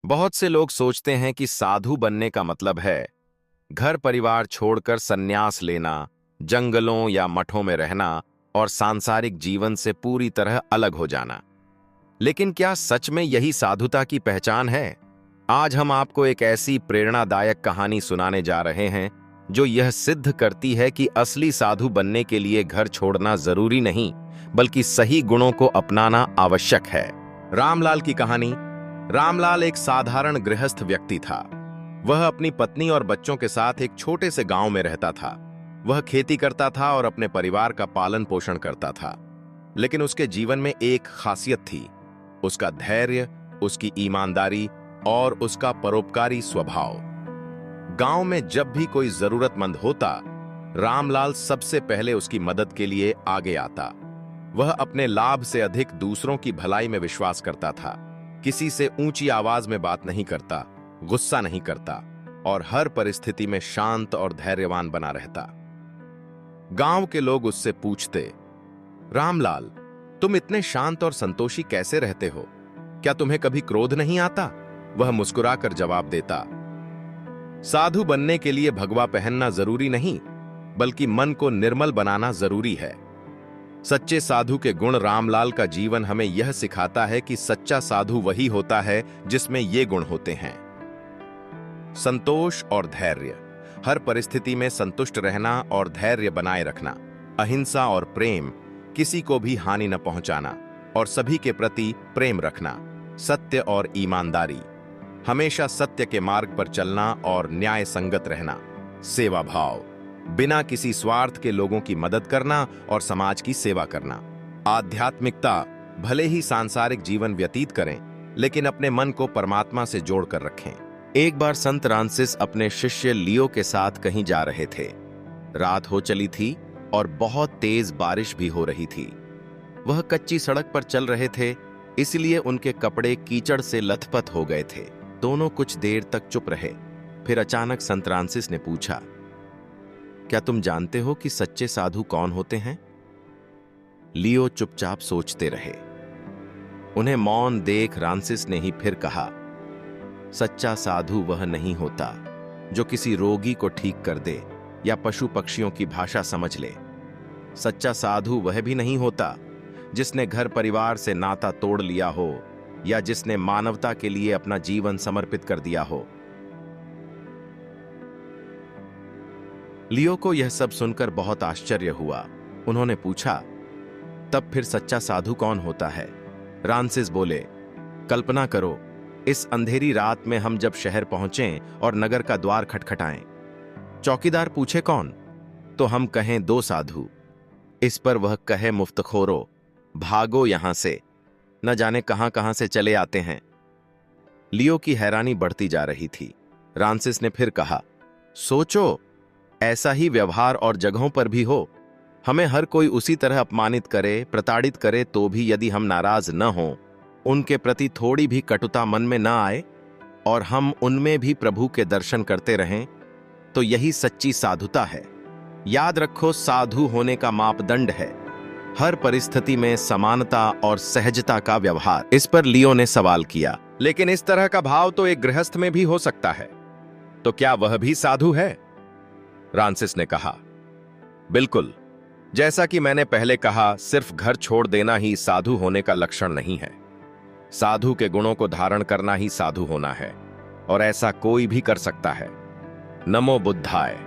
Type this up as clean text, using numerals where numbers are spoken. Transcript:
बहुत से लोग सोचते हैं कि साधु बनने का मतलब है घर परिवार छोड़कर संन्यास लेना, जंगलों या मठों में रहना और सांसारिक जीवन से पूरी तरह अलग हो जाना। लेकिन क्या सच में यही साधुता की पहचान है? आज हम आपको एक ऐसी प्रेरणादायक कहानी सुनाने जा रहे हैं जो यह सिद्ध करती है कि असली साधु बनने के लिए घर छोड़ना जरूरी नहीं, बल्कि सही गुणों को अपनाना आवश्यक है। रामलाल की कहानी। रामलाल एक साधारण गृहस्थ व्यक्ति था। वह अपनी पत्नी और बच्चों के साथ एक छोटे से गांव में रहता था। वह खेती करता था और अपने परिवार का पालन पोषण करता था। लेकिन उसके जीवन में एक खासियत थी, उसका धैर्य, उसकी ईमानदारी और उसका परोपकारी स्वभाव। गांव में जब भी कोई जरूरतमंद होता, रामलाल सबसे पहले उसकी मदद के लिए आगे आता। वह अपने लाभ से अधिक दूसरों की भलाई में विश्वास करता था। किसी से ऊंची आवाज में बात नहीं करता, गुस्सा नहीं करता और हर परिस्थिति में शांत और धैर्यवान बना रहता। गांव के लोग उससे पूछते, रामलाल, तुम इतने शांत और संतोषी कैसे रहते हो? क्या तुम्हें कभी क्रोध नहीं आता? वह मुस्कुराकर जवाब देता, साधु बनने के लिए भगवा पहनना जरूरी नहीं, बल्कि मन को निर्मल बनाना जरूरी है। सच्चे साधु के गुण। रामलाल का जीवन हमें यह सिखाता है कि सच्चा साधु वही होता है जिसमें ये गुण होते हैं। संतोष और धैर्य, हर परिस्थिति में संतुष्ट रहना और धैर्य बनाए रखना। अहिंसा और प्रेम, किसी को भी हानि न पहुंचाना और सभी के प्रति प्रेम रखना। सत्य और ईमानदारी, हमेशा सत्य के मार्ग पर चलना और न्याय संगत रहना। सेवा भाव, बिना किसी स्वार्थ के लोगों की मदद करना और समाज की सेवा करना। आध्यात्मिकता, भले ही सांसारिक जीवन व्यतीत करें, लेकिन अपने मन को परमात्मा से जोड़कर रखें। एक बार संत फ्रांसिस अपने शिष्य लियो के साथ कहीं जा रहे थे। रात हो चली थी और बहुत तेज बारिश भी हो रही थी। वह कच्ची सड़क पर चल रहे थे, इसलिए उनके कपड़े कीचड़ से लथपथ हो गए थे। दोनों कुछ देर तक चुप रहे। फिर अचानक संत फ्रांसिस ने पूछा, क्या तुम जानते हो कि सच्चे साधु कौन होते हैं? लियो चुपचाप सोचते रहे। उन्हें मौन देख फ्रांसिस ने ही फिर कहा, सच्चा साधु वह नहीं होता जो किसी रोगी को ठीक कर दे या पशु पक्षियों की भाषा समझ ले। सच्चा साधु वह भी नहीं होता जिसने घर परिवार से नाता तोड़ लिया हो या जिसने मानवता के लिए अपना जीवन समर्पित कर दिया हो। लियो को यह सब सुनकर बहुत आश्चर्य हुआ। उन्होंने पूछा, तब फिर सच्चा साधु कौन होता है? फ्रांसिस बोले, कल्पना करो, इस अंधेरी रात में हम जब शहर पहुंचें और नगर का द्वार खटखटाएं। चौकीदार पूछे कौन? तो हम कहें दो साधु। इस पर वह कहे, मुफ्तखोरो, भागो यहां से, न जाने कहां कहां से चले आते हैं। लियो की हैरानी बढ़ती जा रही थी। फ्रांसिस ने फिर कहा, सोचो, ऐसा ही व्यवहार और जगहों पर भी हो। हमें हर कोई उसी तरह अपमानित करे, प्रताड़ित करे, तो भी यदि हम नाराज न हों, उनके प्रति थोड़ी भी कटुता मन में न आए और हम उनमें भी प्रभु के दर्शन करते रहें, तो यही सच्ची साधुता है। याद रखो, साधु होने का मापदंड है हर परिस्थिति में समानता और सहजता का व्यवहार। इस पर लियो ने सवाल किया, लेकिन इस तरह का भाव तो एक गृहस्थ में भी हो सकता है, तो क्या वह भी साधु है? फ्रांसिस ने कहा, बिल्कुल। जैसा कि मैंने पहले कहा, सिर्फ घर छोड़ देना ही साधु होने का लक्षण नहीं है। साधु के गुणों को धारण करना ही साधु होना है, और ऐसा कोई भी कर सकता है। नमो बुद्धाय।